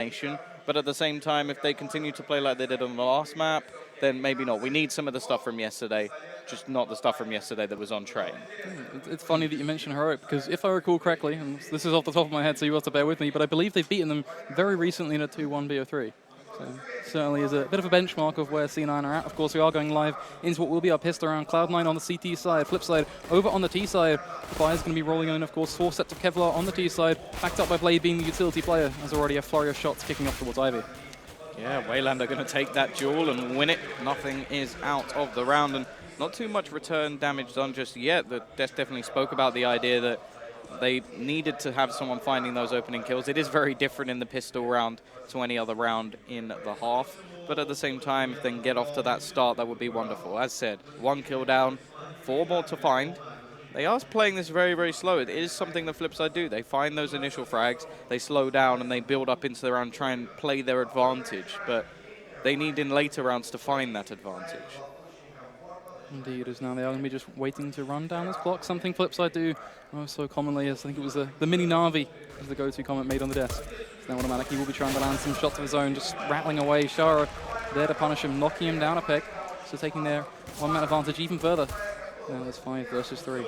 nation. But at the same time, if they continue to play like they did on the last map, then maybe not. We need some of the stuff from yesterday, just not the stuff from yesterday that was on train. It's funny that you mention Heroic, because if I recall correctly, and this is off the top of my head, so you have to bear with me, but I believe they've beaten them very recently in a 2-1 BO3. So certainly is a bit of a benchmark of where C9 are at. Of course, we are going live into what will be our pistol round. Cloud9 on the CT side, Flipside over on the T side. The Fire's going to be rolling in, of course, 4 sets of Kevlar on the T side, backed up by Blade being the utility player. There's already a flurry of shots kicking off towards Ivy. Yeah, Wayland are going to take that duel and win it. Nothing is out of the round, and not too much return damage done just yet. The Death definitely spoke about the idea that they needed to have someone finding those opening kills. It is very different in the pistol round to any other round in the half, but at the same time, if they can get off to that start, that would be wonderful. As said, 1 kill down, 4 more to find. They are playing this very, very slow. It is something the Flipside do. They find those initial frags, they slow down, and they build up into the round, try and play their advantage. But they need in later rounds to find that advantage. Indeed, as now they are going to be just waiting to run down this clock. Something Flipside do so commonly as I think it was the mini Na'Vi is the go-to comment made on the desk. So now automatically will be trying to land some shots of his own, just rattling away. Shara there to punish him, knocking him down a peck. So taking their 1-man advantage even further. Now there's 5 versus 3.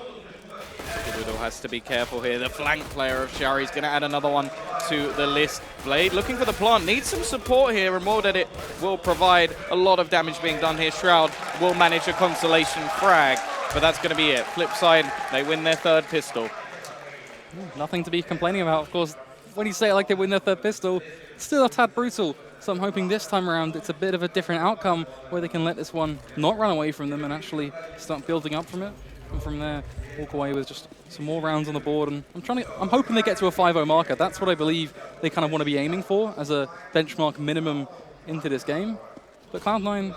Doodle has to be careful here. The flank player of Shari is going to add another one to the list. Blade looking for the plant, needs some support here, and World Edit will provide a lot of damage being done here. Shroud will manage a consolation frag, but that's going to be it. Flipside, they win their 3rd pistol. Nothing to be complaining about, of course. When you say it like they win their 3rd pistol, it's still a tad brutal. So I'm hoping this time around it's a bit of a different outcome where they can let this one not run away from them and actually start building up from it. And from there, walk away with just some more rounds on the board. And I'm hoping they get to a 5-0 marker. That's what I believe they kind of want to be aiming for as a benchmark minimum into this game. But Cloud9,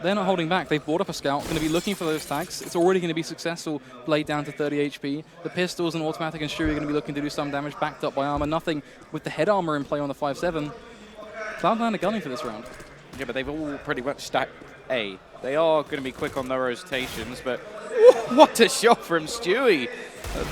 they're not holding back. They've brought up a scout, going to be looking for those tags. It's already going to be successful. Blade down to 30 HP. The pistols and automatic and Shuri are going to be looking to do some damage, backed up by armor. Nothing with the head armor in play on the 5-7. Cloud9 are gunning for this round. Yeah, but they've all pretty much stacked A. They are going to be quick on their rotations, but what a shot from Stewie.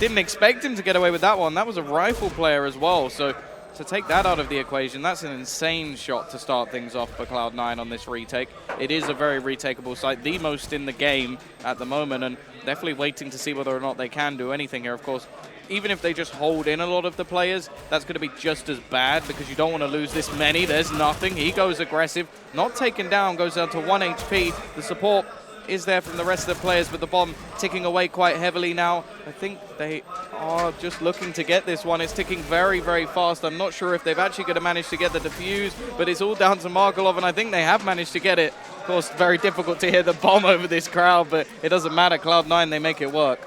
Didn't expect him to get away with that one. That was a rifle player as well, so to take that out of the equation, that's an insane shot to start things off for Cloud9 on this retake. It is a very retakeable site, the most in the game at the moment, and definitely waiting to see whether or not they can do anything here. Of course, even if they just hold in a lot of the players, that's going to be just as bad because you don't want to lose this many. There's nothing. He goes aggressive. Not taken down, goes down to 1 HP. The support is there from the rest of the players, but the bomb ticking away quite heavily now. I think they are just looking to get this one. It's ticking very, very fast. I'm not sure if they've actually going to manage to get the defuse, but it's all down to Markelov, and I think they have managed to get it. Of course, very difficult to hear the bomb over this crowd, but it doesn't matter. Cloud9, they make it work.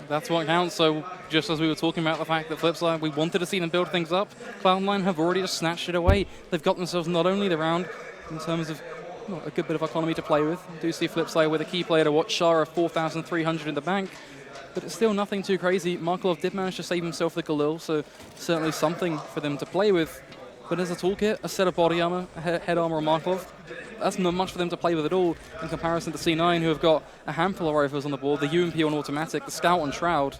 That's what counts. So just as we were talking about the fact that Flipside, we wanted to see them build things up, Cloud9 have already just snatched it away. They've got themselves not only the round in terms of a good bit of economy to play with. We do see Flipside with a key player to watch, Shara 4,300 in the bank, but it's still nothing too crazy. Markelov did manage to save himself the Galil, so certainly something for them to play with. But as a toolkit, a set of body armor, head armor on Markelov, that's not much for them to play with at all in comparison to C9, who have got a handful of rifles on the board, the UMP on automatic, the Scout on Shroud.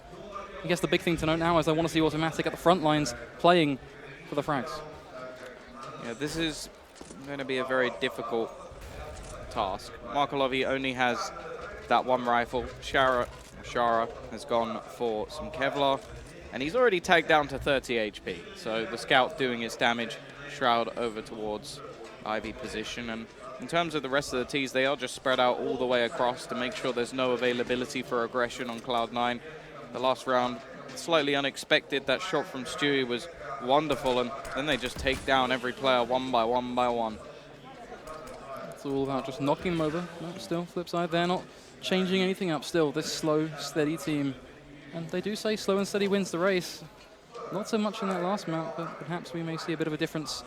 I guess the big thing to note now is I want to see automatic at the front lines playing for the frags. Yeah, this is going to be a very difficult task. Markelovi only has that 1 rifle. Shara has gone for some Kevlar, and he's already tagged down to 30 HP. So the Scout doing its damage, Shroud over towards Ivy position. And in terms of the rest of the Ts, they are just spread out all the way across to make sure there's no availability for aggression on Cloud9. The last round, slightly unexpected. That shot from Stewie was wonderful, and then they just take down every player 1 by 1 by 1. It's all about just knocking them over. No, still, Flipside, they're not changing anything up still. This slow, steady team. And they do say slow and steady wins the race. Not so much in that last map, but perhaps we may see a bit of a difference.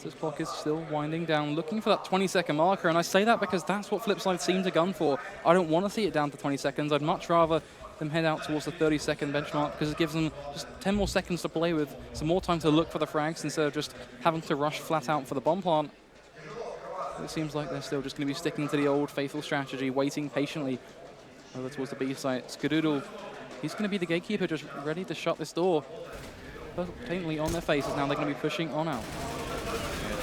This clock is still winding down, looking for that 20-second marker. And I say that because that's what Flipside seem to gun for. I don't want to see it down to 20 seconds. I'd much rather them head out towards the 30-second benchmark because it gives them just 10 more seconds to play with, some more time to look for the frags instead of just having to rush flat out for the bomb plant. It seems like they're still just going to be sticking to the old faithful strategy, waiting patiently over towards the B site. Skadoodle, he's going to be the gatekeeper, just ready to shut this door. Patently on their faces now, they're going to be pushing on out.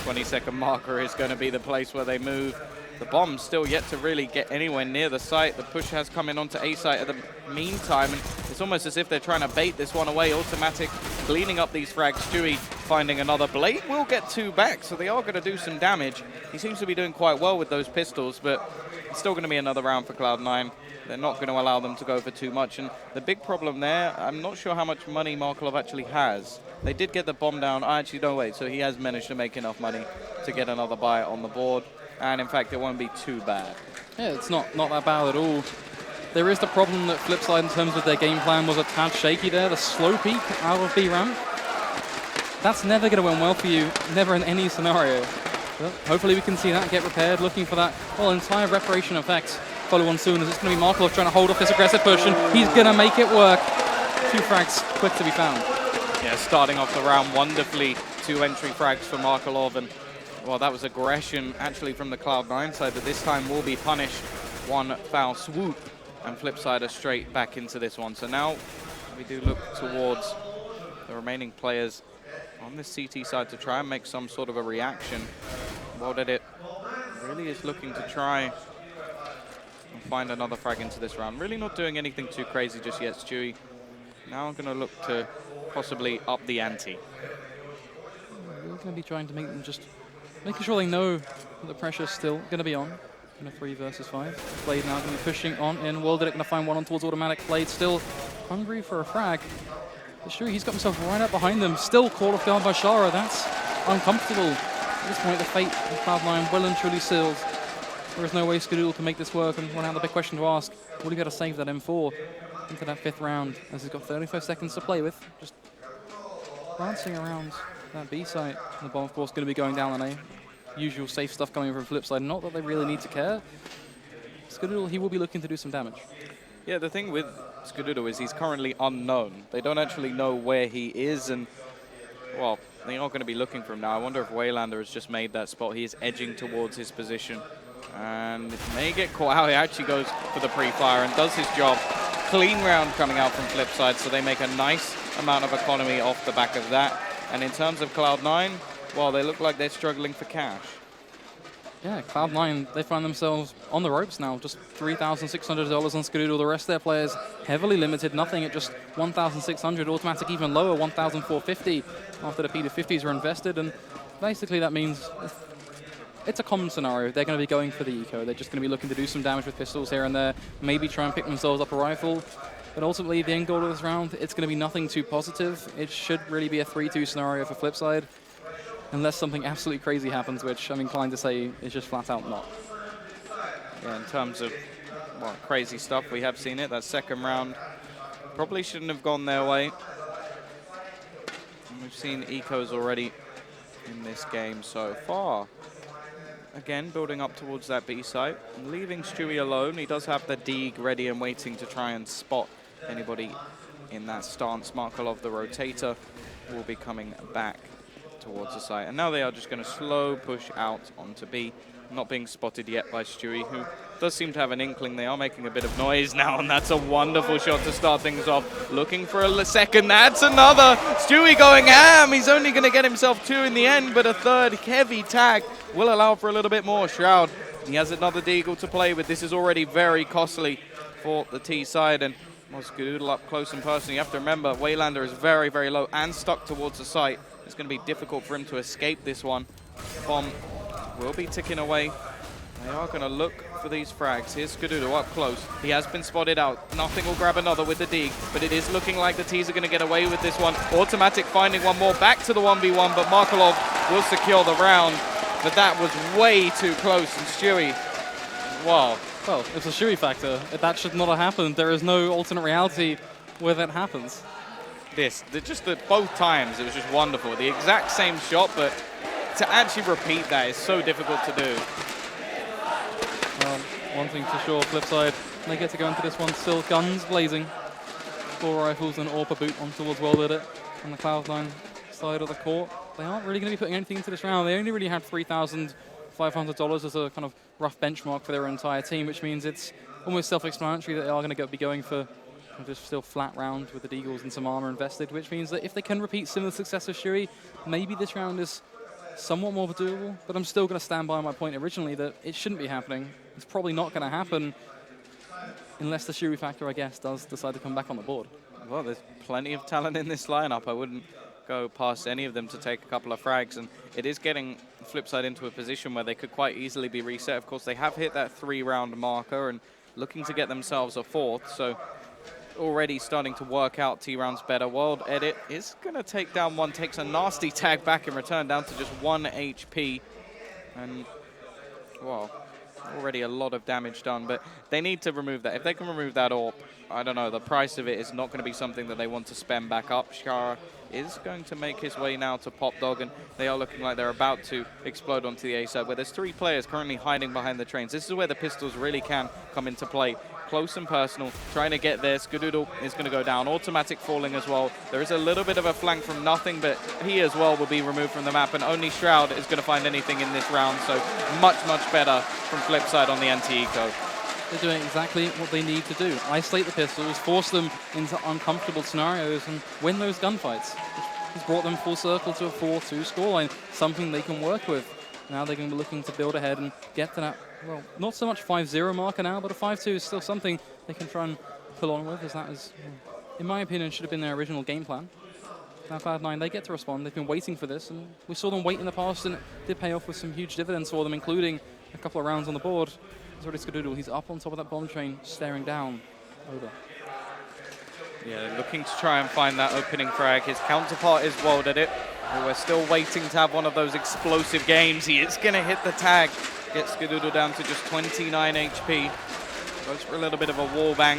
20-second marker is going to be the place where they move. The bomb still yet to really get anywhere near the site. The push has come in onto A site at the meantime, and it's almost as if they're trying to bait this one away. Automatic cleaning up these frags. Stewie finding another. Blade will get 2 back, so they are going to do some damage. He seems to be doing quite well with those pistols, but it's still going to be another round for Cloud9. They're not going to allow them to go for too much, and the big problem there, I'm not sure how much money Markelov actually has. They did get the bomb down. Actually, no, wait, so he has managed to make enough money to get another buy on the board. And in fact, it won't be too bad. Yeah, it's not that bad at all. There is the problem that Flipside, in terms of their game plan, was a tad shaky there. The slow peek out of B ramp. That's never going to end well for you, never in any scenario. But hopefully we can see that get repaired, looking for that entire reparation effect. Follow on soon, as it's going to be Markelov trying to hold off this aggressive push, and he's going to make it work. 2 frags quick to be found. Yeah, starting off the round wonderfully. 2 entry frags for Markelov, and well, that was aggression actually from the Cloud9 side, but this time will be punished. 1 foul swoop, and Flipside are straight back into this one. So now we do look towards the remaining players on the CT side to try and make some sort of a reaction. Well, that it really is looking to try and find another frag into this round. Really not doing anything too crazy just yet, Stewie. Now I'm going to look to possibly up the ante. We're going to be trying to make them just making sure they know that the pressure's still going to be on in a 3 versus 5. Blade now going to be pushing on in. Worlded going to find one on towards automatic. Blade still hungry for a frag. But sure, he's got himself right up behind them. Still caught off guard by Shara. That's uncomfortable. At this point, the fate of Cloud9 well and truly sealed. There is no way Skadoodle can make this work. And now the big question to ask, will he be able to save that M4 into that 5th round, as he's got 35 seconds to play with? Just glancing around that B site. And the bomb, of course, going to be going down on A. Usual safe stuff coming from Flipside. Not that they really need to care. Skadoodle, he will be looking to do some damage. Yeah, the thing with Skadoodle is he's currently unknown. They don't actually know where he is, and, well, they are going to be looking for him now. I wonder if Waylander has just made that spot. He is edging towards his position, and it may get caught out. He actually goes for the pre-fire and does his job. Clean round coming out from Flipside, so they make a nice amount of economy off the back of that. And in terms of Cloud9, well, they look like they're struggling for cash. Yeah, Cloud9, they find themselves on the ropes now. Just $3,600 on Skadoodle. The rest of their players heavily limited, nothing at just $1,600. Automatic even lower, $1,450 after the P250s were invested. And basically that means it's a common scenario. They're going to be going for the eco. They're just going to be looking to do some damage with pistols here and there, maybe try and pick themselves up a rifle. But ultimately, the end goal of this round, it's going to be nothing too positive. It should really be a 3-2 scenario for Flipside, unless something absolutely crazy happens, which I'm inclined to say is just flat out not. Yeah, in terms of, well, crazy stuff, we have seen it. That 2nd round probably shouldn't have gone their way. And we've seen ecos already in this game so far. Again, building up towards that B site, and leaving Stewie alone. He does have the Deeg ready and waiting to try and spot anybody in that stance. Markelov, the rotator, will be coming back towards the site. And now they are just going to slow push out onto B. Not being spotted yet by Stewie, who does seem to have an inkling. They are making a bit of noise now, and that's a wonderful shot to start things off. Looking for a second. That's another. Stewie going ham. He's only going to get himself 2 in the end, but a 3rd heavy tag will allow for a little bit more. Shroud, he has another Deagle to play with. This is already very costly for the T side, and Skadoodle up close and personal. You have to remember, Waylander is very, very low and stuck towards the site. It's going to be difficult for him to escape this one. Bomb will be ticking away. They are going to look for these frags. Here's Skadoodle up close. He has been spotted out. Nothing will grab another with the Deeg, but it is looking like the T's are going to get away with this one. Automatic finding one more. Back to the 1v1, but Markelov will secure the round. But that was way too close, and Stewie, wow. Well, it's a Stewie factor. That should not have happened. There is no alternate reality where that happens. Both times, it was just wonderful. The exact same shot, but to actually repeat that is so difficult to do. Well, one thing for sure, Flipside, they get to go into this one still guns blazing. 4 rifles and AWP boot on towards Worlded on the Cloud9 side of the court. They aren't really going to be putting anything into this round. They only really had $3,500 as a kind of rough benchmark for their entire team, which means it's almost self-explanatory that they are going to be going for just still flat round with the Deagles and some armor invested, which means that if they can repeat similar success as Stewie, maybe this round is somewhat more doable, but I'm still going to stand by my point originally that it shouldn't be happening. It's probably not going to happen unless the Shuri factor, I guess, does decide to come back on the board. Well, there's plenty of talent in this lineup. I wouldn't go past any of them to take a couple of frags, and it is getting Flipside into a position where they could quite easily be reset. Of course, they have hit that 3-round marker and looking to get themselves a 4th, so already starting to work out T-rounds better. World Edit is going to take down one, takes a nasty tag back in return, down to just 1 HP, and, well, already a lot of damage done, but they need to remove that. If they can remove that AWP, I don't know, the price of it is not going to be something that they want to spend back up. Shara is going to make his way now to Pop Dog, and they are looking like they're about to explode onto the A side, where there's 3 players currently hiding behind the trains. This is where the pistols really can come into play. Close and personal, trying to get there. Skadoodle is going to go down. Automatic falling as well. There is a little bit of a flank from Nothing, but he as well will be removed from the map, and only Shroud is going to find anything in this round, so much, much better from Flipside on the anti-eco. They're doing exactly what they need to do. Isolate the pistols, force them into uncomfortable scenarios, and win those gunfights. It's brought them full circle to a 4-2 scoreline, something they can work with. Now they're going to be looking to build ahead and get to that, well, not so much 5-0 marker now, but a 5-2 is still something they can try and pull on with, as that is, in my opinion, should have been their original game plan. Now Cloud9, they get to respond. They've been waiting for this, and we saw them wait in the past, and it did pay off with some huge dividends for them, including a couple of rounds on the board. There's already Skadoodle. He's up on top of that bomb train, staring down over. Yeah, looking to try and find that opening frag. His counterpart is World Edit. We're still waiting to have one of those explosive games. He is going to hit the tag. Gets Skadoodle down to just 29 HP. Goes for a little bit of a wall bang.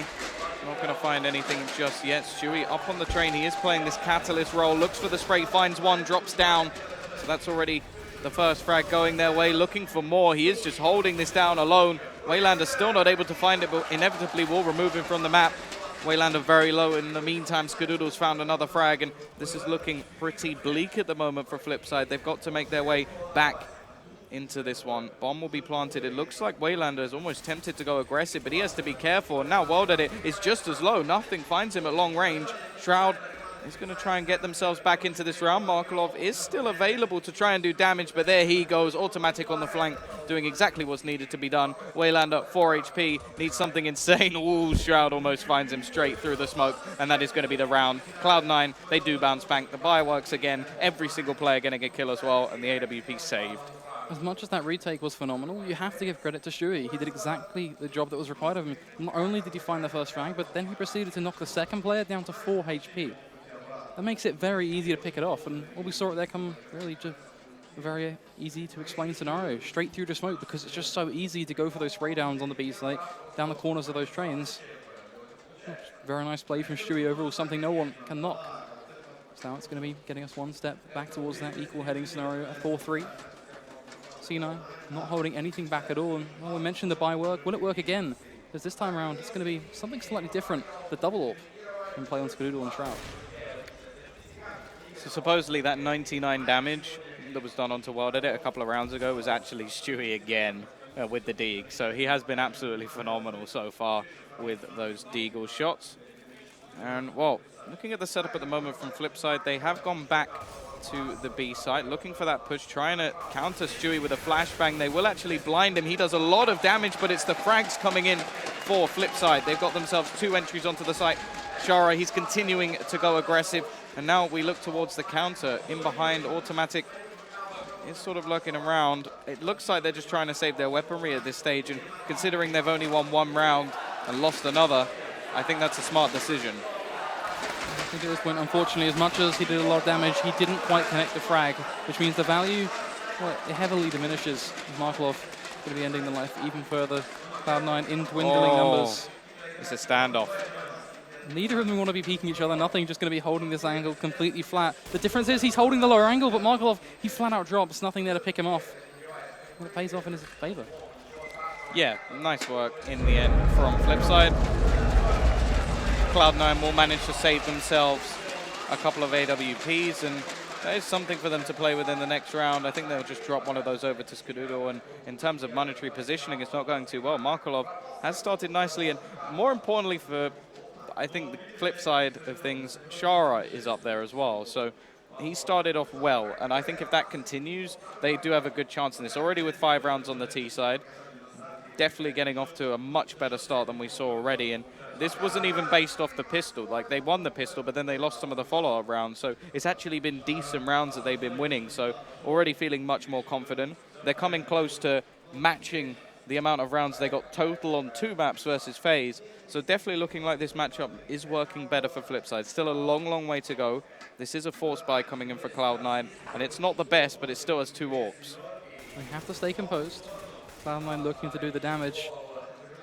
Not going to find anything just yet. Stewie up on the train. He is playing this Catalyst role. Looks for the spray, finds one, drops down. So that's already the first frag going their way. Looking for more. He is just holding this down alone. Waylander still not able to find it, but inevitably will remove him from the map. Waylander very low. In the meantime, Skadoodle's found another frag, and this is looking pretty bleak at the moment for Flipside. They've got to make their way back into this one. Bomb will be planted. It looks like Waylander is almost tempted to go aggressive, but he has to be careful. And now World Edit is just as low. Nothing finds him at long range. Shroud is going to try and get themselves back into this round. Markelov is still available to try and do damage, but there he goes, automatic on the flank, doing exactly what's needed to be done. Waylander, 4 HP, needs something insane. Ooh, Shroud almost finds him straight through the smoke, and that is going to be the round. Cloud9, they do bounce back. The buy works again. Every single player getting a kill as well, and the AWP saved. As much as that retake was phenomenal, you have to give credit to Stewie. He did exactly the job that was required of him. Not only did he find the first frag, but then he proceeded to knock the second player down to 4 HP. That makes it very easy to pick it off, and what we saw it there come really to a very easy to explain scenario. Straight through the smoke, because it's just so easy to go for those spray downs on the B site, down the corners of those trains. Very nice play from Stewie overall, something no one can knock. So now it's going to be getting us one step back towards that equal heading scenario, a 4-3. C9 not holding anything back at all, and well, we mentioned the buy work. Will it work again? Because this time around, it's going to be something slightly different. The double AWP can play on Skadoodle and Shroud. So supposedly that 99 damage that was done onto World Edit a couple of rounds ago was actually Stewie again with the Deagle. So he has been absolutely phenomenal so far with those Deagle shots. And, well, looking at the setup at the moment from Flipside, they have gone back to the B site, looking for that push, trying to counter Stewie with a flashbang. They will actually blind him. He does a lot of damage, but it's the frags coming in for Flipside. They've got themselves 2 entries onto the site. Shara, he's continuing to go aggressive, and now we look towards the counter. In behind, Automatic is sort of lurking around. It looks like they're just trying to save their weaponry at this stage, and considering they've only won 1 round and lost another, I think that's a smart decision. I think at this point, unfortunately, as much as he did a lot of damage, he didn't quite connect the frag, which means the value, well, it heavily diminishes. Markelov going to be ending the life even further. Cloud9 in dwindling numbers. It's a standoff. Neither of them want to be peeking each other. Nothing, just going to be holding this angle completely flat. The difference is he's holding the lower angle, but Markelov, he flat out drops. Nothing there to pick him off. And it pays off in his favor. Yeah, nice work in the end from Flipside. Cloud9 will manage to save themselves a couple of AWPs, and that is something for them to play with in the next round. I think they'll just drop one of those over to Skadoodle, and in terms of monetary positioning, it's not going too well. Markelov has started nicely, and more importantly for, I think, the flip side of things, Shara is up there as well. So he started off well, and I think if that continues, they do have a good chance in this. Already with 5 rounds on the T side, definitely getting off to a much better start than we saw already. And this wasn't even based off the pistol. Like, they won the pistol, but then they lost some of the follow-up rounds. So it's actually been decent rounds that they've been winning. So already feeling much more confident. They're coming close to matching the amount of rounds they got total on 2 maps versus FaZe. So definitely looking like this matchup is working better for Flipside. Still a long, long way to go. This is a force buy coming in for Cloud9, and it's not the best, but it still has 2 AWPs. They have to stay composed. Cloud9 looking to do the damage.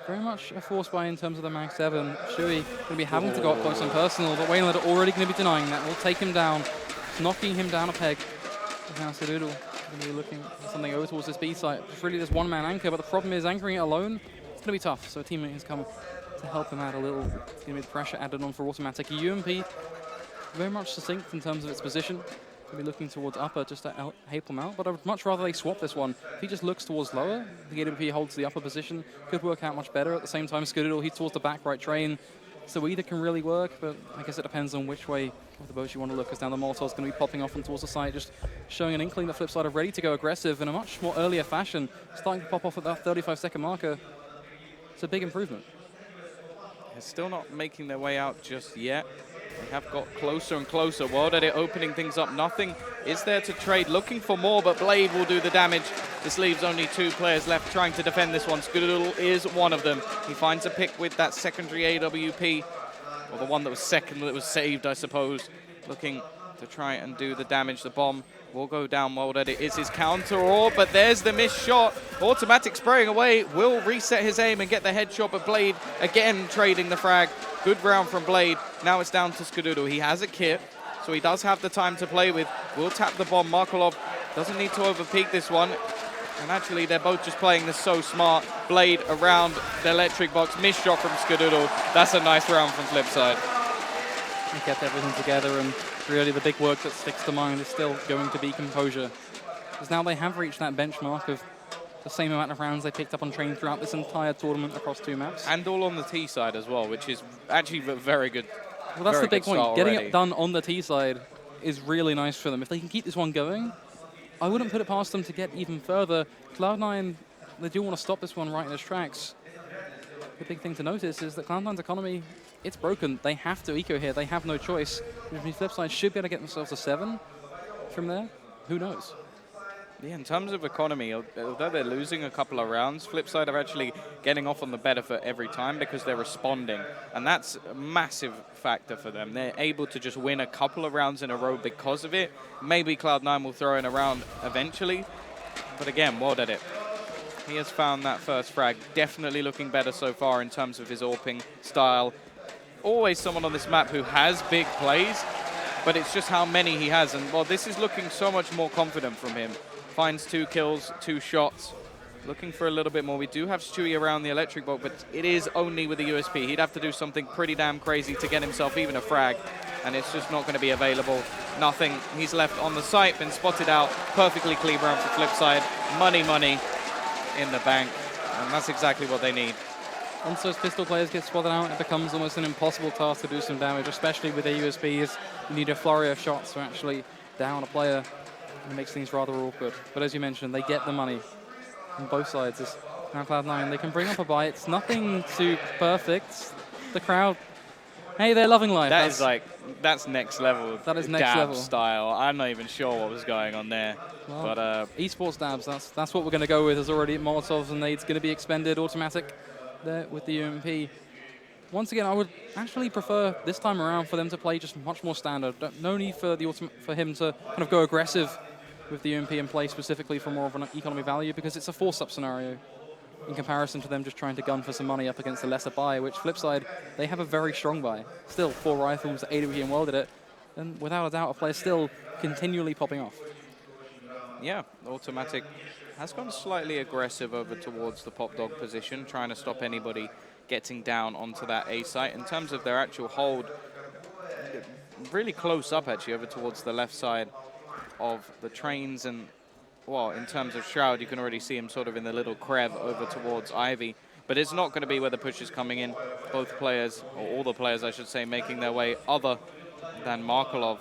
Very much a force buy in terms of the Mag 7. Shui going to be having to go up close and personal, but Wayland already going to be denying that. Will take him down, knocking him down a peg. And now Skadoodle going to be looking at something over towards this B site. It's really this one-man anchor, but the problem is anchoring it alone, it's going to be tough. So a teammate has come to help him out a little. It's going to be the pressure added on for Automatic. UMP, very much succinct in terms of its position. Going to be looking towards upper just to help him out, but I would much rather they swap this one. If he just looks towards lower, the AWP holds the upper position, could work out much better. At the same time, Skadoodle, he's towards the back right train, so either can really work, but I guess it depends on which way of the boat you want to look, because now the Molotov's going to be popping off and towards the side, just showing an inkling that Flipside are ready to go aggressive in a much more earlier fashion, starting to pop off at that 35-second marker. It's a big improvement. They're still not making their way out just yet. They have got closer and closer. World Edit opening things up. Nothing is there to trade. Looking for more, but Blade will do the damage. This leaves only 2 players left trying to defend this one. Skadoodle is one of them. He finds a pick with that secondary AWP, or the one that was second that was saved, I suppose. Looking to try and do the damage. The bomb will go down. World Edit is his counter or, but there's the missed shot. Automatic spraying away, will reset his aim and get the headshot, but Blade again trading the frag. Good round from Blade. Now it's down to Skadoodle. He has a kit, so he does have the time to play with. Will tap the bomb. Markolov doesn't need to overpeak this one. And actually, they're both just playing this so smart. Blade around the electric box. Missed shot from Skadoodle. That's a nice round from Flipside. He kept everything together, and really the big work that sticks to mind is still going to be composure. Because now they have reached that benchmark of the same amount of rounds they picked up on train throughout this entire tournament across 2 maps. And all on the T side as well, which is actually very good. Well, that's the big point. Getting it done on the T side is really nice for them. If they can keep this one going, I wouldn't put it past them to get even further. Cloud9, they do want to stop this one right in its tracks. The big thing to notice is that Cloud9's economy, it's broken. They have to eco here. They have no choice. The Flipside should be able to get themselves a 7 from there. Who knows? Yeah, in terms of economy, although they're losing a couple of rounds, Flipside are actually getting off on the better foot every time because they're responding. And that's a massive factor for them. They're able to just win a couple of rounds in a row because of it. Maybe Cloud9 will throw in a round eventually. But again, World Edit. He has found that first frag. Definitely looking better so far in terms of his AWPing style. Always someone on this map who has big plays, but it's just how many he has. And, well, this is looking so much more confident from him. Finds 2 kills, 2 shots. Looking for a little bit more. We do have Stewie around the electric bolt, but it is only with the USP. He'd have to do something pretty damn crazy to get himself even a frag, and it's just not going to be available. Nothing. He's left on the site, been spotted out. Perfectly clean round for Flipside. Money, money in the bank, and that's exactly what they need. Once those pistol players get spotted out, it becomes almost an impossible task to do some damage, especially with their USPs. You need a flurry of shots to actually down a player. It makes things rather awkward. But as you mentioned, they get the money on both sides. It's now Cloud9, they can bring up a buy. It's nothing too perfect. The crowd, hey, they're loving life. That's next level. That is next level style. I'm not even sure what was going on there. Well, but esports dabs, that's what we're going to go with. Is already Molotovs and nades going to be expended. Automatic there with the UMP. Once again, I would actually prefer this time around for them to play just much more standard. No need for him to kind of go aggressive with the UMP and play specifically for more of an economy value, because it's a force-up scenario in comparison to them just trying to gun for some money up against a lesser buy, which Flipside, they have a very strong buy. Still 4 rifles, AWP and World Edit, and without a doubt a player still continually popping off. Yeah, Automatic has gone slightly aggressive over towards the pop dog position, trying to stop anybody getting down onto that A site. In terms of their actual hold, really close up actually over towards the left side of the trains, and well, in terms of Shroud, you can already see him sort of in the little crev over towards Ivy, but it's not going to be where the push is coming in. Both players, or all the players I should say, making their way other than Markolov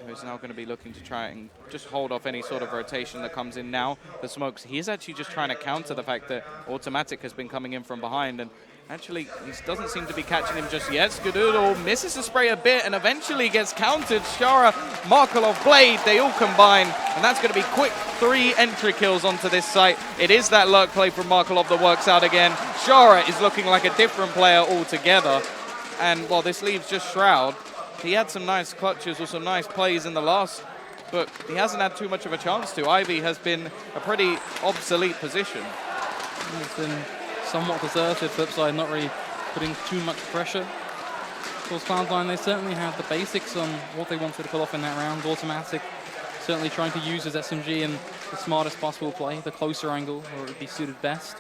who's now going to be looking to try and just hold off any sort of rotation that comes in now. The smokes, he's actually just trying to counter the fact that Automatic has been coming in from behind, and actually he doesn't seem to be catching him just yet. Skadoodle misses the spray a bit and eventually gets countered. Shara, Markelov, Blade, they all combine, and that's going to be quick 3 entry kills onto this site. It is that lurk play from Markelov that works out again. Shara is looking like a different player altogether, and well, this leaves just Shroud. He had some nice clutches or some nice plays in the last, but he hasn't had too much of a chance to. Ivy has been a pretty obsolete position. It's been somewhat deserted. Flipside not really putting too much pressure. Of course, Cloud9, they certainly had the basics on what they wanted to pull off in that round. Automatic certainly trying to use his SMG in the smartest possible play, the closer angle where it would be suited best.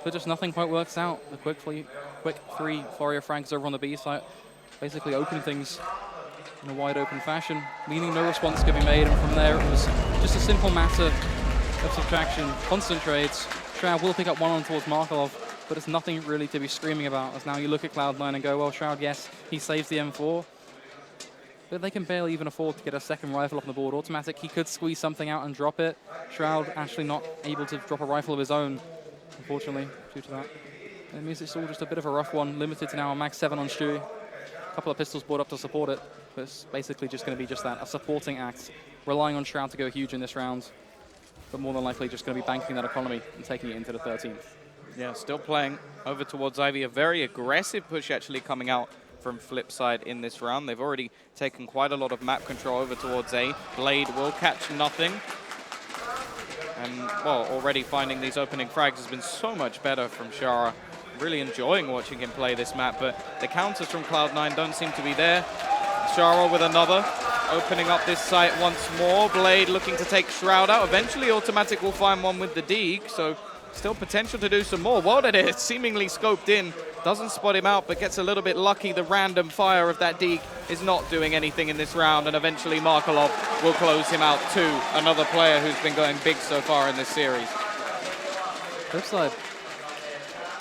But just nothing quite works out. The quick 3 Fourier frags over on the B site, basically opening things in a wide open fashion, meaning no response could be made, and from there it was just a simple matter of subtraction. Constant trades. Shroud will pick up one on towards Markelov, but it's nothing really to be screaming about, as now you look at Cloud9 and go, well, Shroud, yes, he saves the M4, but they can barely even afford to get a second rifle off the board. Automatic, he could squeeze something out and drop it. Shroud actually not able to drop a rifle of his own, unfortunately, due to that. It means it's all just a bit of a rough one, limited to now a max 7 on Stewie. A couple of pistols brought up to support it, but it's basically just going to be just that, a supporting act, relying on Shroud to go huge in this round, but more than likely just going to be banking that economy and taking it into the 13th. Yeah, still playing over towards Ivy. A very aggressive push actually coming out from Flipside in this round. They've already taken quite a lot of map control over towards A. Blade will catch nothing. And, well, already finding these opening frags has been so much better from Shara. Really enjoying watching him play this map, but the counters from Cloud9 don't seem to be there. Shara with another, opening up this site once more. Blade looking to take Shroud out. Eventually Automatic will find one with the Deeg, so still potential to do some more. World Edit seemingly scoped in, doesn't spot him out, but gets a little bit lucky. The random fire of that Deeg is not doing anything in this round, and eventually Markelov will close him out too. Another player who's been going big so far in this series. Flipside,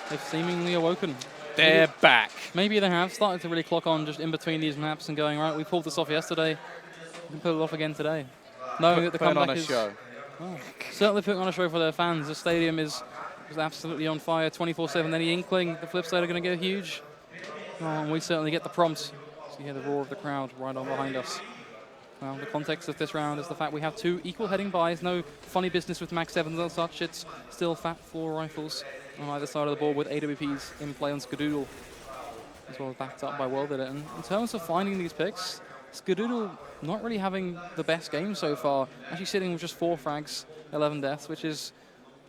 they've seemingly awoken. They're back. Maybe they have started to really clock on just in between these maps and going, right, we pulled this off yesterday, we can pull it off again today. Knowing that the comeback on a is... show. Oh, certainly putting on a show for their fans. The stadium is absolutely on fire 24/7. Any inkling the Flipside are going to go huge? Oh, and we certainly get the prompt. So you hear the roar of the crowd right on behind us. Well, the context of this round is the fact we have 2 equal heading buys. No funny business with Max 7s and such. It's still fat 4 rifles on either side of the board with AWPs in play on Skadoodle, as well as backed up by World Edit. And in terms of finding these picks, Skadoodle not really having the best game so far. Actually sitting with just 4 frags, 11 deaths, which is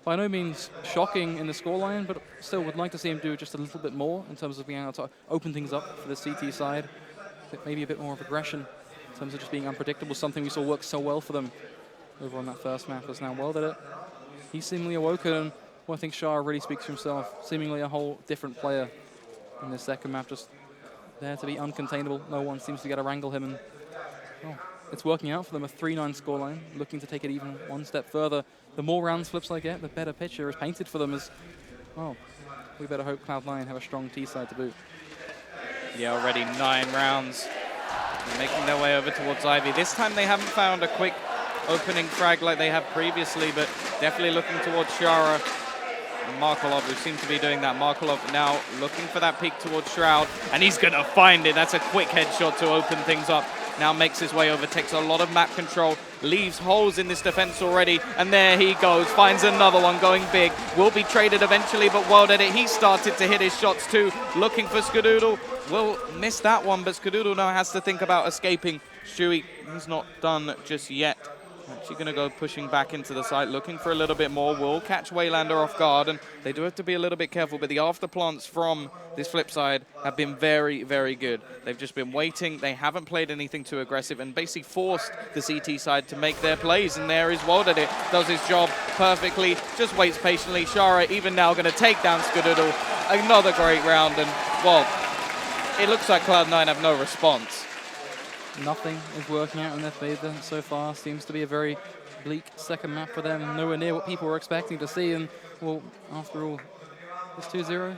by no means shocking in the scoreline, but still would like to see him do just a little bit more in terms of being able to open things up for the CT side. Maybe a bit more of aggression in terms of just being unpredictable, something we saw work so well for them over on that first map. As now World Edit, he's seemingly awoken. Well, I think Shah really speaks for himself. Seemingly a whole different player in this second map, just there to be uncontainable. No one seems to get to wrangle him, and oh, it's working out for them. A 3-9 scoreline, looking to take it even one step further. The more rounds Flipside get, the better picture is painted for them. As well, we better hope Cloud9 have a strong T side to boot. Yeah, already 9 rounds. They're making their way over towards Ivy. This time they haven't found a quick opening frag like they have previously, but definitely looking towards Shara. Markelov, who seems to be doing that. Markelov now looking for that peek towards Shroud, and he's going to find it. That's a quick headshot to open things up. Now makes his way over, takes a lot of map control, leaves holes in this defense already, and there he goes, finds another one going big. Will be traded eventually, but World Edit, he started to hit his shots too, looking for Skadoodle. Will miss that one, but Skadoodle now has to think about escaping. Stewie, he's not done just yet. Actually going to go pushing back into the site, looking for a little bit more. Will catch Waylander off guard, and they do have to be a little bit careful, but the afterplants from this flip side have been very, very good. They've just been waiting. They haven't played anything too aggressive and basically forced the CT side to make their plays, and there is World Edit. Does his job perfectly, just waits patiently. Shara even now going to take down Skadoodle. Another great round, and, well, it looks like Cloud9 have no response. Nothing is working out in their favor so far. Seems to be a very bleak second map for them. Nowhere near what people were expecting to see. And, well, after all, this 2-0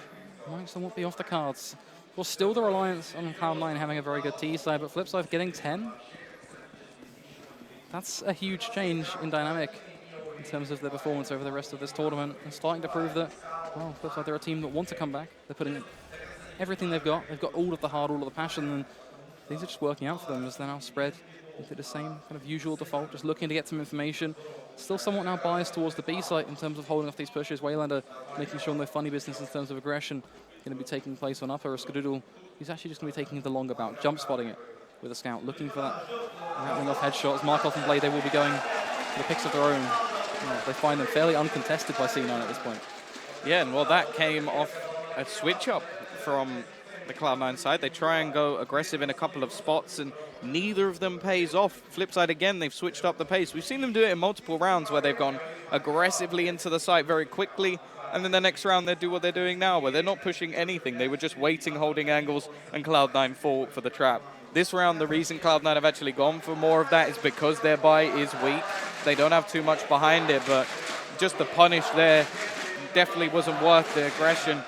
might somewhat be off the cards. Well, still the reliance on Cloud9 having a very good T side, but Flipside getting 10. that's a huge change in dynamic in terms of their performance over the rest of this tournament, and starting to prove that, well, looks like they're a team that want to come back. They're putting in everything they've got. They've got all of the heart, all of the passion, and things are just working out for them as they're now spread into the same kind of usual default, just looking to get some information. Still somewhat now biased towards the B site in terms of holding off these pushes. Waylander making sure no funny business in terms of aggression going to be taking place on upper. Skadoodle, he's actually just going to be taking the longer bout, jump spotting it with a scout, looking for that rattling off headshots. Markov and Blade, they will be going for the picks of their own. They find them fairly uncontested by C9 at this point. Yeah, and well, that came off a switch up from the Cloud9 side. They try and go aggressive in a couple of spots, and neither of them pays off. Flipside, again, they've switched up the pace. We've seen them do it in multiple rounds where they've gone aggressively into the site very quickly, and then the next round they do what they're doing now, where they're not pushing anything. They were just waiting, holding angles, and Cloud9 fall for the trap. This round, the reason Cloud9 have actually gone for more of that is because their buy is weak. They don't have too much behind it, but just the punish there definitely wasn't worth the aggression.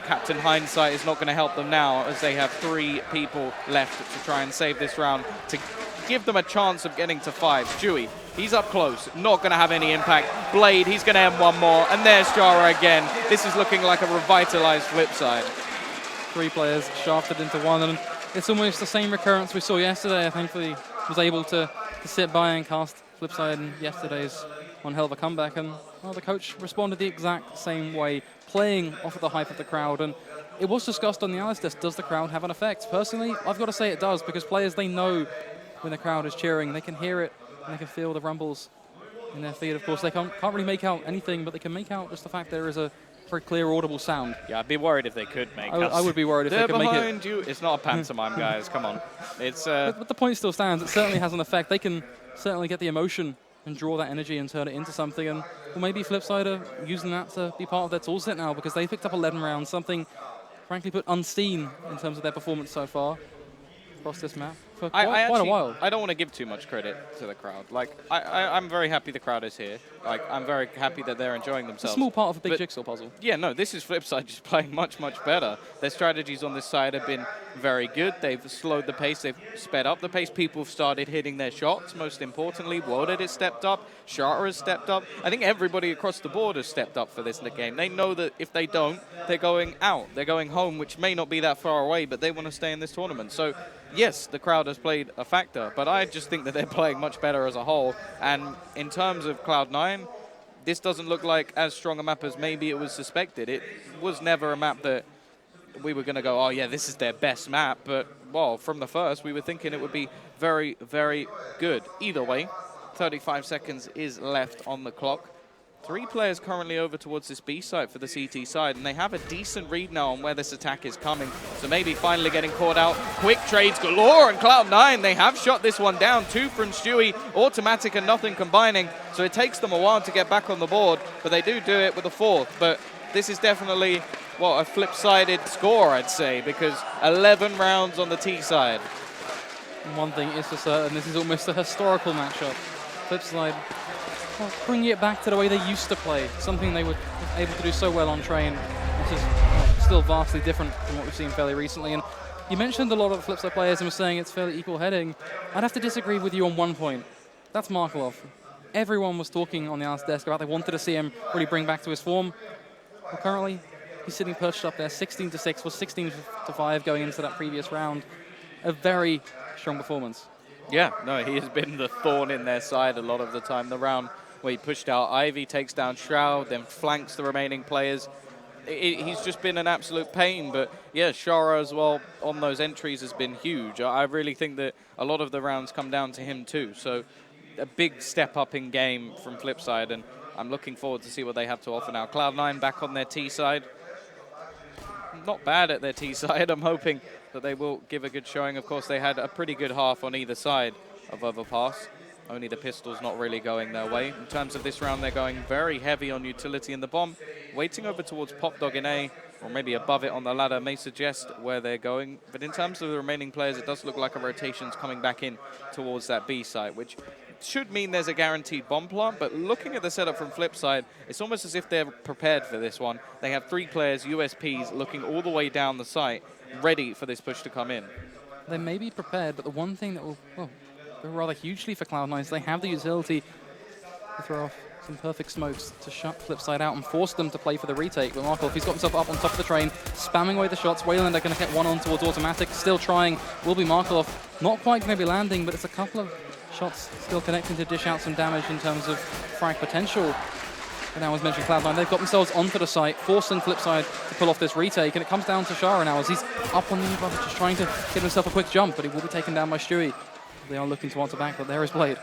Captain Hindsight is not going to help them now, as they have 3 people left to try and save this round to give them a chance of getting to 5. Stewie, he's up close, not going to have any impact. Blade, he's going to end one more, and there's Jara again. This is looking like a revitalized Flipside. 3 players shafted into one, and it's almost the same recurrence we saw yesterday. I thankfully was able to sit by and cast Flipside in yesterday's one hell of a comeback, and well, the coach responded the exact same way, playing off of the hype of the crowd. And it was discussed on the analyst desk, does the crowd have an effect? Personally, I've got to say it does, because players, they know when the crowd is cheering. They can hear it, and they can feel the rumbles in their feet. Of course, they can't really make out anything, but they can make out just the fact there is a very clear, audible sound. Yeah, I'd be worried if they could make I would be worried if they could make it. They're behind you. It's not a pantomime, guys. Come on. It's. But the point still stands. It certainly has an effect. They can certainly get the emotion and draw that energy and turn it into something. And well, maybe Flipside are using that to be part of their toolset now, because they picked up 11 rounds, something frankly put unseen in terms of their performance so far across this map for quite a while. I don't want to give too much credit to the crowd. Like, I'm very happy the crowd is here. Like, I'm very happy that they're enjoying themselves. It's a small part of a big jigsaw puzzle. Yeah, no, this is Flipside just playing much, much better. Their strategies on this side have been very good. They've slowed the pace. They've sped up the pace. People have started hitting their shots, most importantly. Worlded has stepped up. Shara has stepped up. I think everybody across the board has stepped up for this game. They know that if they don't, they're going out. They're going home, which may not be that far away, but they want to stay in this tournament. So, yes, the crowd has played a factor, but I just think that they're playing much better as a whole. And in terms of Cloud9, this doesn't look like as strong a map as maybe it was suspected. It was never a map that we were going to go, oh yeah, this is their best map. But, well, from the first, we were thinking it would be very, very good. Either way, 35 seconds is left on the clock. 3 players currently over towards this B site for the CT side, and they have a decent read now on where this attack is coming. So maybe finally getting caught out. Quick trades galore, and Cloud9, they have shot this one down. 2 from Stewie, automatic and nothing combining. So it takes them a while to get back on the board, but they do it with a 4th. But this is definitely, well, a flip-sided score, I'd say, because 11 rounds on the T side. One thing is for certain, this is almost a historical matchup. Flipside, well, bringing it back to the way they used to play, something they were able to do so well on Train. This is still vastly different from what we've seen fairly recently. And you mentioned a lot of the Flipside players and were saying it's fairly equal heading. I'd have to disagree with you on one point. That's Markelov. Everyone was talking on the analyst desk about they wanted to see him really bring back to his form. Well, currently, he's sitting perched up there, 16-6, was 16-5 going into that previous round. A very strong performance. Yeah, no, he has been the thorn in their side a lot of the time. The round where he pushed out Ivy, takes down Shroud, then flanks the remaining players. He's just been an absolute pain. But yeah, Shara as well on those entries has been huge. I really think that a lot of the rounds come down to him too. So a big step up in game from Flipside, and I'm looking forward to see what they have to offer now. Cloud9 back on their T side. Not bad at their T side. I'm hoping that they will give a good showing. Of course, they had a pretty good half on either side of Overpass. Only the pistols not really going their way. In terms of this round, they're going very heavy on utility in the bomb. Waiting over towards Pop Dog in A, or maybe above it on the ladder, may suggest where they're going. But in terms of the remaining players, it does look like a rotation's coming back in towards that B site, which should mean there's a guaranteed bomb plant. But looking at the setup from Flipside, it's almost as if they're prepared for this one. They have 3 players, USPs, looking all the way down the site, ready for this push to come in. They may be prepared, but the one thing that will, well, but rather hugely for Cloud9. So they have the utility to throw off some perfect smokes to shut Flipside out and force them to play for the retake. But Markov, he's got himself up on top of the train, spamming away the shots. Wayland are going to get one on towards Automatic, still trying. Will be Markov. Not quite going to be landing, but it's a couple of shots still connecting to dish out some damage in terms of frag potential. But now, as mentioned, Cloud9, they've got themselves onto the site, forcing Flipside to pull off this retake, and it comes down to Shara now as he's up on the brother, just trying to get himself a quick jump, but he will be taken down by Stewie. They are looking to answer back, but there is Blade.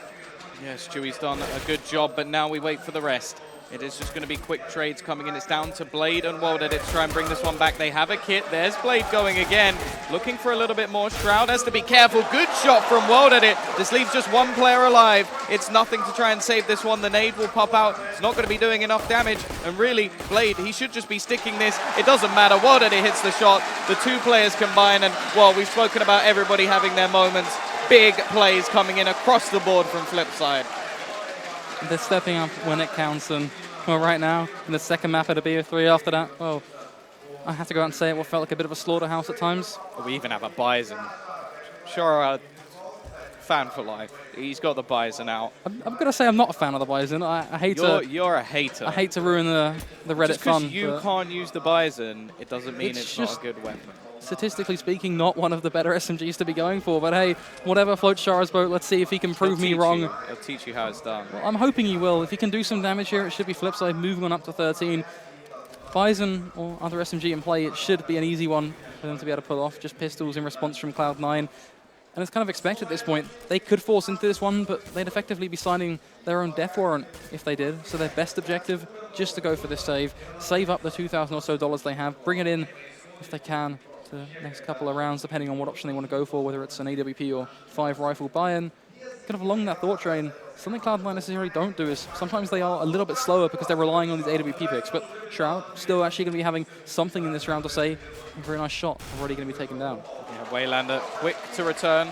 Yeah, Stewie's done a good job, but now we wait for the rest. It is just going to be quick trades coming in. It's down to Blade and WorldEdit to try and bring this one back. They have a kit. There's Blade going again. Looking for a little bit more. Shroud has to be careful. Good shot from WorldEdit. This leaves just one player alive. It's nothing to try and save this one. The nade will pop out. It's not going to be doing enough damage. And really, Blade, he should just be sticking this. It doesn't matter. WorldEdit hits the shot. The two players combine. And, well, we've spoken about everybody having their moments. Big plays coming in across the board from Flipside. They're stepping up when it counts, and well, right now, in the second map at a BO3 after that, well, I have to go out and say it, what felt like a bit of a slaughterhouse at times. We even have a Bison. Shara, fan for life. He's got the Bison out. I'm going to say I'm not a fan of the Bison. I hate You're a hater. I hate to ruin the Reddit just fun. You can't use the Bison, it doesn't mean it's not a good weapon. Statistically speaking, not one of the better SMGs to be going for, but hey, whatever floats Shara's boat, let's see if he can prove me wrong. He'll teach you how it's done. Well, I'm hoping he will. If he can do some damage here, it should be Flipside moving on up to 13. Bison or other SMG in play, it should be an easy one for them to be able to pull off. Just pistols in response from Cloud9. And it's kind of expected at this point. They could force into this one, but they'd effectively be signing their own death warrant if they did. So their best objective, just to go for this save up the $2,000 or so they have, bring it in if they can to the next couple of rounds, depending on what option they want to go for, whether it's an AWP or 5 rifle buy-in. Kind of along that thought train, something Cloud9 necessarily don't do is sometimes they are a little bit slower because they're relying on these AWP picks, but Shroud still actually going to be having something in this round to say. A very nice shot, already going to be taken down. Yeah, Waylander quick to return.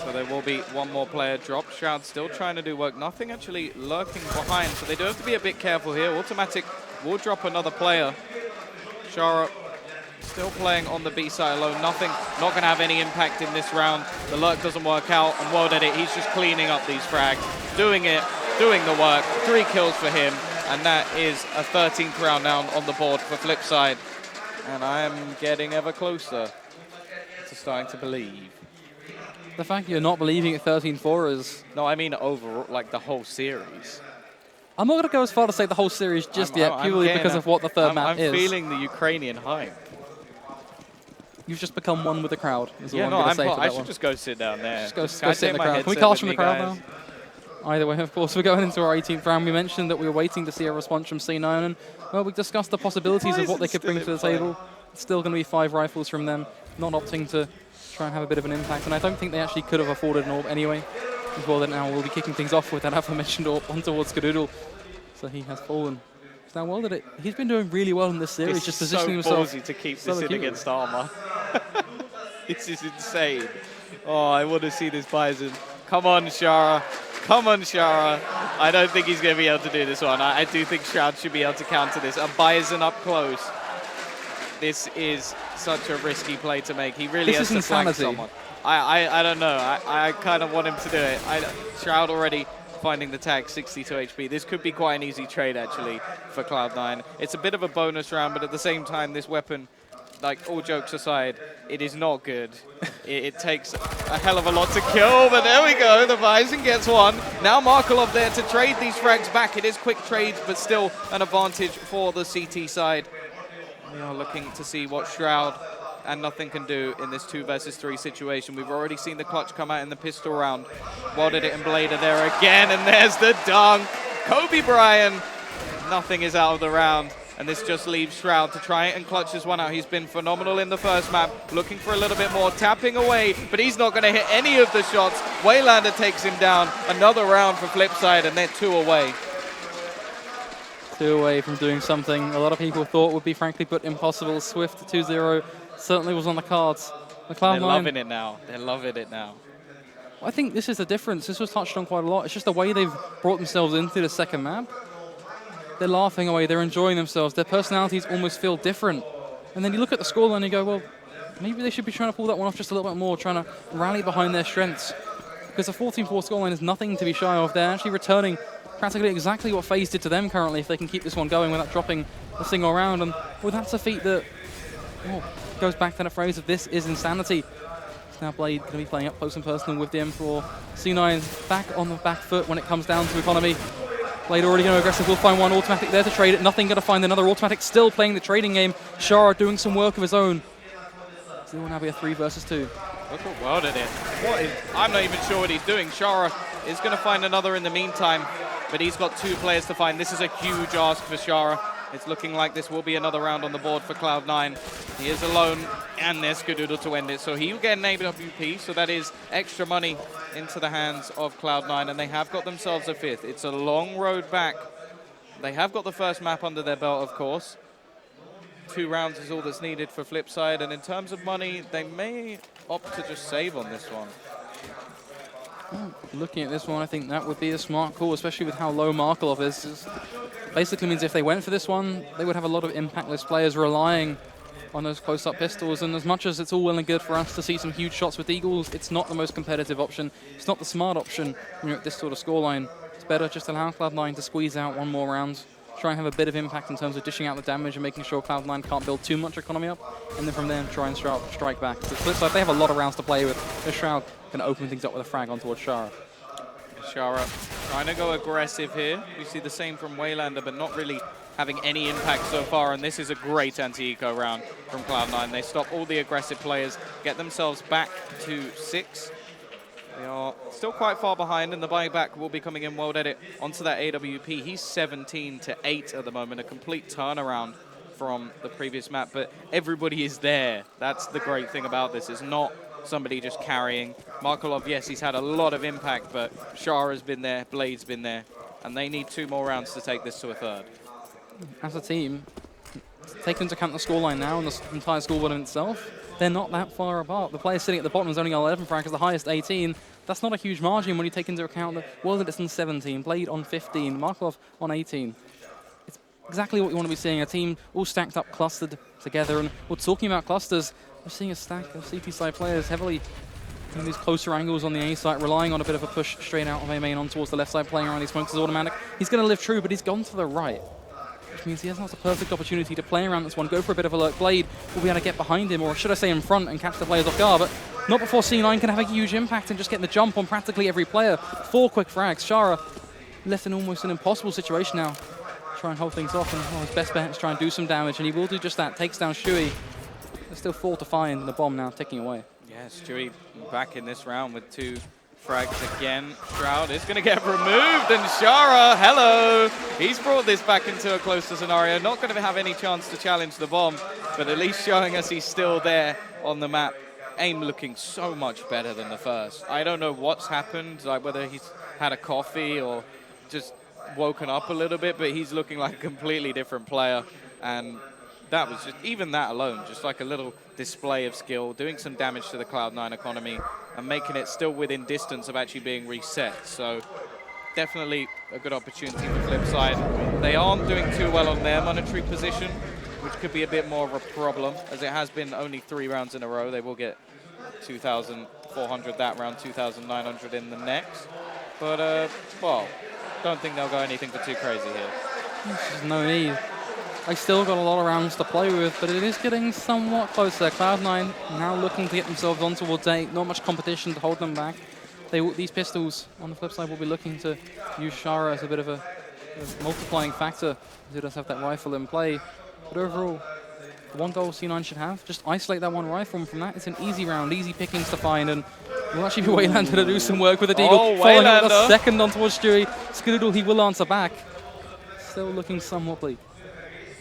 So there will be one more player dropped. Shroud still trying to do work. Nothing actually lurking behind, so they do have to be a bit careful here. Automatic will drop another player. Shara still playing on the B side alone. Nothing, not going to have any impact in this round. The lurk doesn't work out, and WorldEdit, he's just cleaning up these frags, doing it, doing the work. 3 kills for him, and that is a 13th round now on the board for Flipside. And I am getting ever closer to starting to believe. The fact you're not believing at 13-4 is... No, I mean overall, like the whole series. I'm not going to go as far to say the whole series just yet, purely because of what the third map is. I'm feeling the Ukrainian hype. You've just become one with the crowd, is all Yeah, I'm no, going to say for that I one. should just go sit down there. Just go sit in the crowd. Can we cast from the crowd now? Either way, of course, we're going into our 18th round. We mentioned that we were waiting to see a response from C9, and, well, we discussed the possibilities of what they could bring to the table. It's still going to be 5 rifles from them, not opting to try and have a bit of an impact, and I don't think they actually could have afforded an AWP anyway. As well, that now we'll be kicking things off with that aforementioned AWP on towards Skadoodle. So he has fallen. Now, WorldEdit, he's been doing really well in this series, it's just positioning so himself. Ballsy to keep this in against Armor. This is insane. Oh, I want to see this Bison. Come on, Shara. Come on, Shara. I don't think he's going to be able to do this one. I do think Shroud should be able to counter this. A Bison up close. This is such a risky play to make. He really has to flank someone. I don't know. I kind of want him to do it. Shroud already finding the tag, 62 HP. This could be quite an easy trade, actually, for Cloud9. It's a bit of a bonus round, but at the same time, this weapon, like, all jokes aside, it is not good. It takes a hell of a lot to kill, but there we go. The Bison gets one. Now Markelov there to trade these frags back. It is quick trades, but still an advantage for the CT side. We are looking to see what Shroud and Nothing can do in this 2 versus 3 situation. We've already seen the clutch come out in the pistol round. WorldEdit and Blade are there again, and there's the dunk. Kobe Bryant. Nothing is out of the round, and this just leaves Shroud to try and clutch this one out. He's been phenomenal in the first map, looking for a little bit more, tapping away, but he's not going to hit any of the shots. Waylander takes him down. Another round for Flipside, and they're 2 away. 2 away from doing something a lot of people thought would be, frankly, put impossible. Swift 2-0 certainly was on the cards. The Cloud9, they're loving it now. They're loving it now. I think this is the difference. This was touched on quite a lot. It's just the way they've brought themselves into the second map. They're laughing away. They're enjoying themselves. Their personalities almost feel different. And then you look at the scoreline and you go, well, maybe they should be trying to pull that one off just a little bit more, trying to rally behind their strengths. because the 14-4 scoreline is nothing to be shy of. They're actually returning practically exactly what FaZe did to them currently if they can keep this one going without dropping a single round. And well, that's a feat that goes back to that phrase of this is insanity. It's now Blade going to be playing up close and personal with the M4. C9 back on the back foot when it comes down to economy. Blade already going aggressive, will find one automatic there to trade it. Nothing going to find another automatic, still playing the trading game. Shara doing some work of his own. It will now be a 3 versus 2. Look what World it is. I'm not even sure what he's doing. Shara is going to find another in the meantime, but he's got 2 players to find. This is a huge ask for Shara. It's looking like this will be another round on the board for Cloud9. He is alone, and there's Skadoodle to end it. So he'll get an AWP, so that is extra money into the hands of Cloud9, and they have got themselves a 5th. It's a long road back. They have got the first map under their belt, of course. 2 rounds is all that's needed for Flipside, and in terms of money, they may opt to just save on this one. Looking at this one, I think that would be a smart call, especially with how low Markelov is. It basically means if they went for this one, they would have a lot of impactless players relying on those close-up pistols, and as much as it's all well and good for us to see some huge shots with Eagles, it's not the most competitive option. It's not the smart option when you're at this sort of scoreline. It's better just allow Cloud9 to squeeze out 1 more round, try and have a bit of impact in terms of dishing out the damage and making sure Cloud9 can't build too much economy up, and then from there try and strike back. So Flipside, they have a lot of rounds to play with. This Shroud can open things up with a frag on towards Shara. Shara trying to go aggressive here. We see the same from Waylander, but not really having any impact so far, and this is a great anti-eco round from Cloud9. They stop all the aggressive players, get themselves back to 6. They are still quite far behind, and the buyback will be coming in World Edit onto that AWP. He's 17-8 at the moment, a complete turnaround from the previous map, but everybody is there. That's the great thing about this. It's not somebody just carrying. Markelov, yes, he's had a lot of impact, but Shara's been there, Blade's been there, and they need 2 more rounds to take this to a 3rd. As a team, take into account the scoreline now and the entire scoreboard in itself, they're not that far apart. The player sitting at the bottom is only 11 frags, the highest 18. That's not a huge margin when you take into account that World Edit's on 17, Blade on 15, Markelov on 18. It's exactly what you want to be seeing, a team all stacked up, clustered together. And we're talking about clusters. We're seeing a stack of CT side players heavily in these closer angles on the A side, relying on a bit of a push straight out of A main on towards the left side, playing around these smokes as automatic. He's going to live true, but he's gone to the right, which means he has not a perfect opportunity to play around this one, go for a bit of a lurk. Blade will be able to get behind him, or should I say in front, and catch the players off guard, but not before C9 can have a huge impact and just getting the jump on practically every player. 4 quick frags. Shara left in almost an impossible situation now. Try and hold things off, and his best bet is try and do some damage, and he will do just that. Takes down Shui. There's still 4 to find, and the bomb now ticking away. Yeah, Stewie back in this round with 2 frags again. Shroud is going to get removed, and Shara, hello! He's brought this back into a closer scenario. Not going to have any chance to challenge the bomb, but at least showing us he's still there on the map. Aim looking so much better than the first. I don't know what's happened, like whether he's had a coffee or just woken up a little bit, but he's looking like a completely different player. And that was just, even that alone, just like a little display of skill, doing some damage to the Cloud9 economy and making it still within distance of actually being reset. So definitely a good opportunity for Flipside. They aren't doing too well on their monetary position, which could be a bit more of a problem, as it has been only 3 rounds in a row. They will get 2,400 that round, 2,900 in the next. But, well, don't think they'll go anything for too crazy here. There's no need. They still got a lot of rounds to play with, but it is getting somewhat closer. Cloud9 now looking to get themselves on towards 8. Not much competition to hold them back. These pistols, on the flip side, will be looking to use Shara as a bit of a multiplying factor. He does have that rifle in play. But overall, the 1 goal C9 should have, just isolate that 1 rifle, and from that, it's an easy round, easy pickings to find, and we'll actually be Waylander to do some work with a Deagle. Following up a second on towards Stewie. Skadoodle, he will answer back. Still looking somewhat bleak.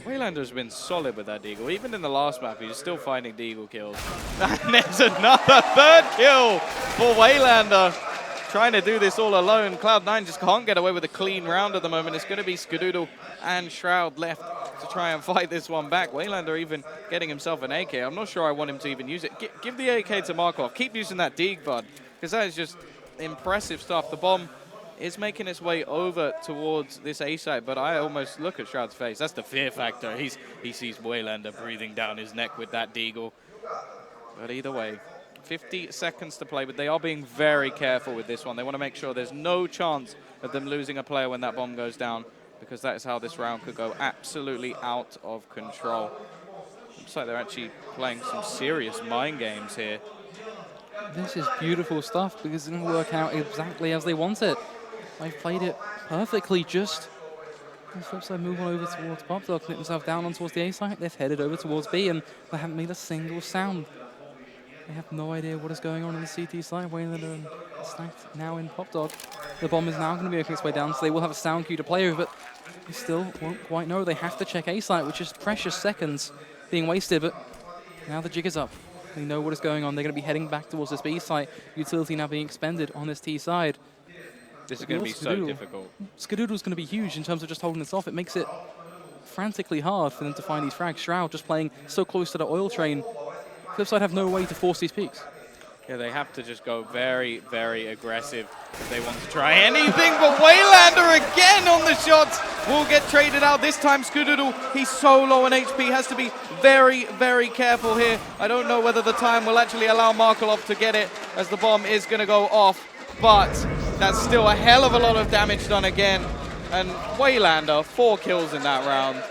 Waylander's been solid with that Deagle. Even in the last map, he was still finding Deagle kills. And there's another 3rd kill for Waylander. Trying to do this all alone. Cloud9 just can't get away with a clean round at the moment. It's going to be Skadoodle and Shroud left to try and fight this one back. Waylander even getting himself an AK. I'm not sure I want him to even use it. Give the AK to Markov. Keep using that Deag, bud, because that is just impressive stuff. The bomb is making its way over towards this A site, but I almost look at Shroud's face. That's the fear factor. He sees Waylander breathing down his neck with that Deagle. But either way, 50 seconds to play, but they are being very careful with this one. They want to make sure there's no chance of them losing a player when that bomb goes down, because that is how this round could go absolutely out of control. Looks like they're actually playing some serious mind games here. This is beautiful stuff because it didn't work out exactly as they want it. They've played it perfectly. Just the flip side move on over towards Pop. They'll clip themselves down on towards the A side. They've headed over towards B, and they haven't made a single sound. They have no idea what is going on in the CT side. Wayland and stacked now in Pop Dog. The bomb is now going to be making its way down, so they will have a sound cue to play over, but they still won't quite know. They have to check A side, which is precious seconds being wasted, but now the jig is up. They know what is going on. They're going to be heading back towards this B site. Utility now being expended on this T side. This is going to be so difficult. Skadoodle's going to be huge in terms of just holding this off. It makes it frantically hard for them to find these frags. Shroud just playing so close to the oil train. Flipside have no way to force these peaks. Yeah, they have to just go very, very aggressive if they want to try anything. But Waylander again on the shots will get traded out. This time Skadoodle, he's so low on HP, has to be very, very careful here. I don't know whether the time will actually allow Markelov to get it, as the bomb is going to go off. But that's still a hell of a lot of damage done again. And Waylander, 4 kills in that round.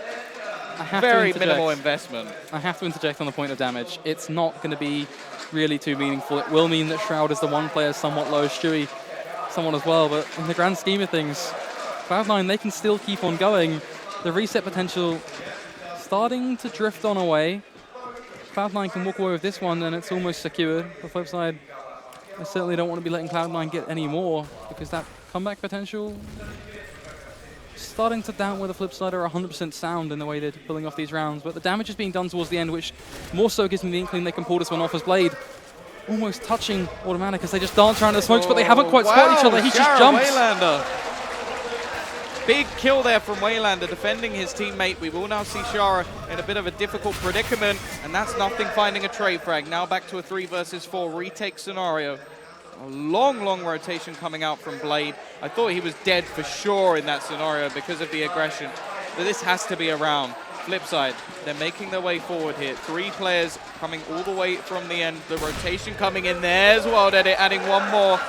Very minimal investment. I have to interject on the point of damage. It's not going to be really too meaningful. It will mean that Shroud is the one player somewhat low, Stewie somewhat as well, but in the grand scheme of things, Cloud9, they can still keep on going. The reset potential starting to drift on away. Cloud9 can walk away with this one, and it's almost secured. The flip side, I certainly don't want to be letting Cloud9 get any more, because that comeback potential starting to doubt where the flip side are 100% sound in the way they're pulling off these rounds. But the damage is being done towards the end, which more so gives me the inkling they can pull this one off as Blade. Almost touching Automatic as they just dance around the smokes, but they haven't quite spotted each other. He just jumps. Waylander. Big kill there from Waylander, defending his teammate. We will now see Shara in a bit of a difficult predicament, and that's nothing finding a trade frag. Now back to a 3 versus 4 retake scenario. A long, long rotation coming out from Blade. I thought he was dead for sure in that scenario because of the aggression. But this has to be a round. Flip side, they're making their way forward here. 3 players coming all the way from the end. The rotation coming in there as well, adding one more.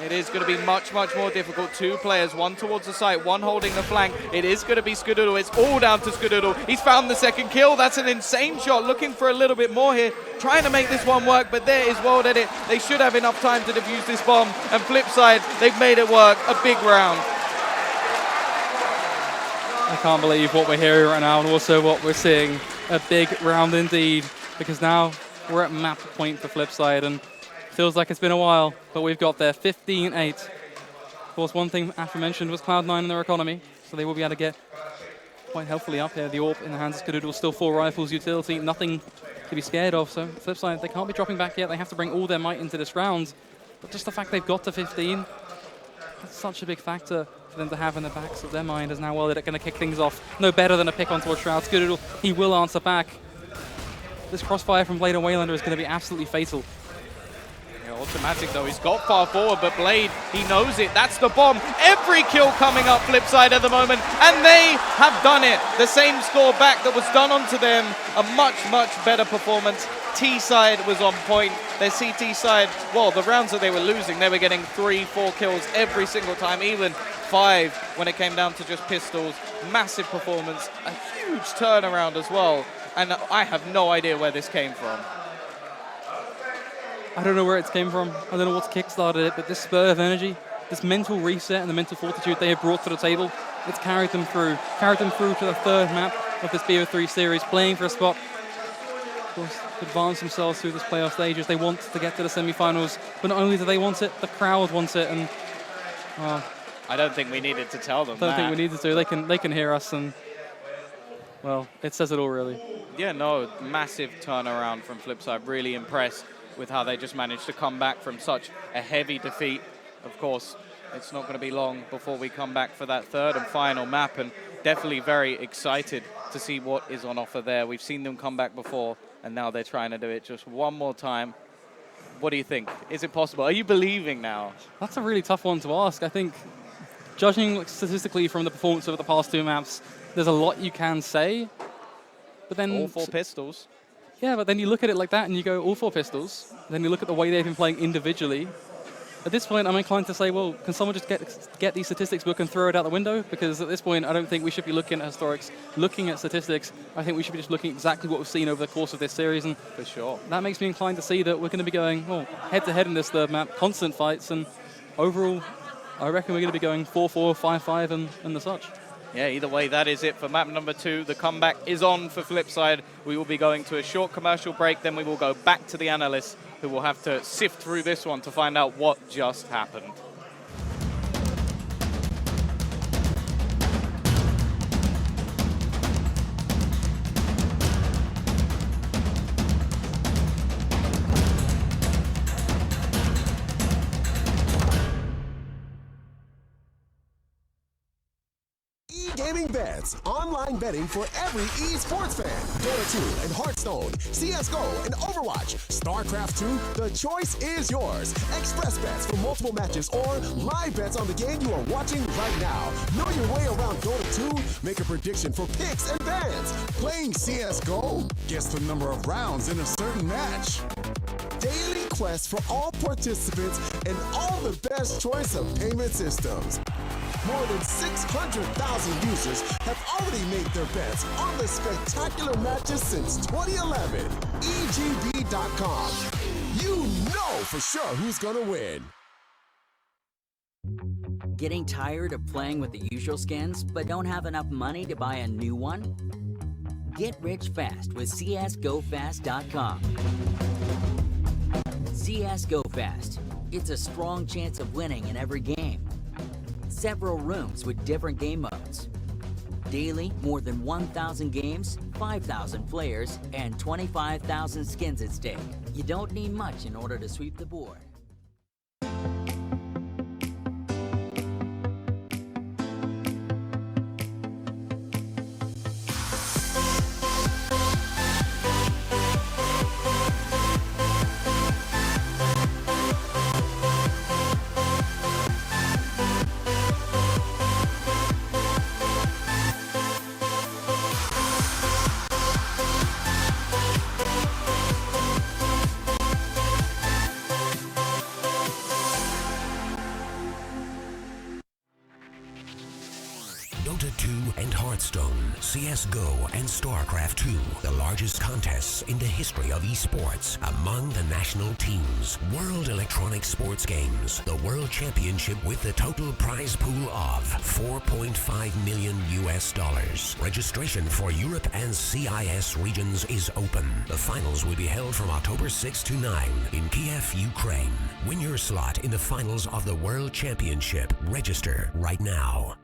It is going to be much, much more difficult. 2 players, one towards the site, one holding the flank. It is going to be Skadoodle. It's all down to Skadoodle. He's found the second kill. That's an insane shot. Looking for a little bit more here. Trying to make this one work, but there is World Edit. They should have enough time to defuse this bomb. And flip side, they've made it work. A big round. I can't believe what we're hearing right now and also what we're seeing. A big round indeed, because now we're at map point for Flipside, and feels like it's been a while, but we've got there 15-8. Of course, one thing aforementioned was Cloud9 and their economy, so they will be able to get quite helpfully up here. The AWP in the hands of Skadoodle, still 4 rifles, utility, nothing to be scared of. So Flipside, they can't be dropping back yet. They have to bring all their might into this round. But just the fact they've got to 15, that's such a big factor for them to have in the backs of their mind, as now well they're going to kick things off. No better than a pick on towards Shroud. Skadoodle, he will answer back. This crossfire from Blade and Waylander is going to be absolutely fatal. Automatic though, he's got far forward, but Blade, he knows it. That's the bomb. Every kill coming up Flipside at the moment, and they have done it. The same score back that was done onto them. A much, much better performance. T side was on point. Their CT side, well, the rounds that they were losing, they were getting 3, 4 kills every single time, even 5 when it came down to just pistols. Massive performance, a huge turnaround as well, and I have no idea where this came from. I don't know where it came from. I don't know what's kickstarted it, but this spur of energy, this mental reset and the mental fortitude they have brought to the table, it's carried them through to the 3rd map of this BO3 series, playing for a spot. Of course, advance themselves through this playoff stages. They want to get to the semi-finals, but not only do they want it, the crowd wants it, and I don't think we needed to tell them I don't think we needed to. They can hear us, and well, it says it all really. Yeah, no, massive turnaround from Flipside. Really impressed with how they just managed to come back from such a heavy defeat. Of course, it's not going to be long before we come back for that 3rd and final map, and definitely very excited to see what is on offer there. We've seen them come back before, and now they're trying to do it just one more time. What do you think? Is it possible? Are you believing now? That's a really tough one to ask. I think, judging statistically from the performance of the past 2 maps, there's a lot you can say, but then all 4 pistols. Yeah, but then you look at it like that and you go, all 4 pistols. Then you look at the way they've been playing individually. At this point, I'm inclined to say, well, can someone just get these statistics book and throw it out the window? Because at this point, I don't think we should be looking at historics, looking at statistics. I think we should be just looking at exactly what we've seen over the course of this series. And For sure. that makes me inclined to see that we're going to be going, well, head-to-head in this third map, constant fights. And overall, I reckon we're going to be going 4-4, 5-5, and the such. Yeah, either way, that is it for map number 2. The comeback is on for Flipside. We will be going to a short commercial break, then we will go back to the analysts who will have to sift through this one to find out what just happened. Gaming Bets, online betting for every esports fan. Dota 2 and Hearthstone, CSGO and Overwatch, StarCraft 2, the choice is yours. Express bets for multiple matches or live bets on the game you are watching right now. Know your way around Dota 2, make a prediction for picks and bans. Playing CSGO, guess the number of rounds in a certain match. Daily quests for all participants and all the best choice of payment systems. More than 600,000 users have already made their bets on the spectacular matches since 2011. EGB.com. You know for sure who's gonna win. Getting tired of playing with the usual skins, but don't have enough money to buy a new one? Get rich fast with CSGoFast.com. CSGoFast. It's a strong chance of winning in every game. Several rooms with different game modes. Daily, more than 1,000 games, 5,000 players, and 25,000 skins at stake. You don't need much in order to sweep the board. Dota 2 and Hearthstone, CSGO and StarCraft 2, the largest contests in the history of esports among the national teams. World Electronic Sports Games, the World Championship with a total prize pool of $4.5 million. Registration for Europe and CIS regions is open. The finals will be held from October 6 to 9 in Kiev, Ukraine. Win your slot in the finals of the World Championship. Register right now.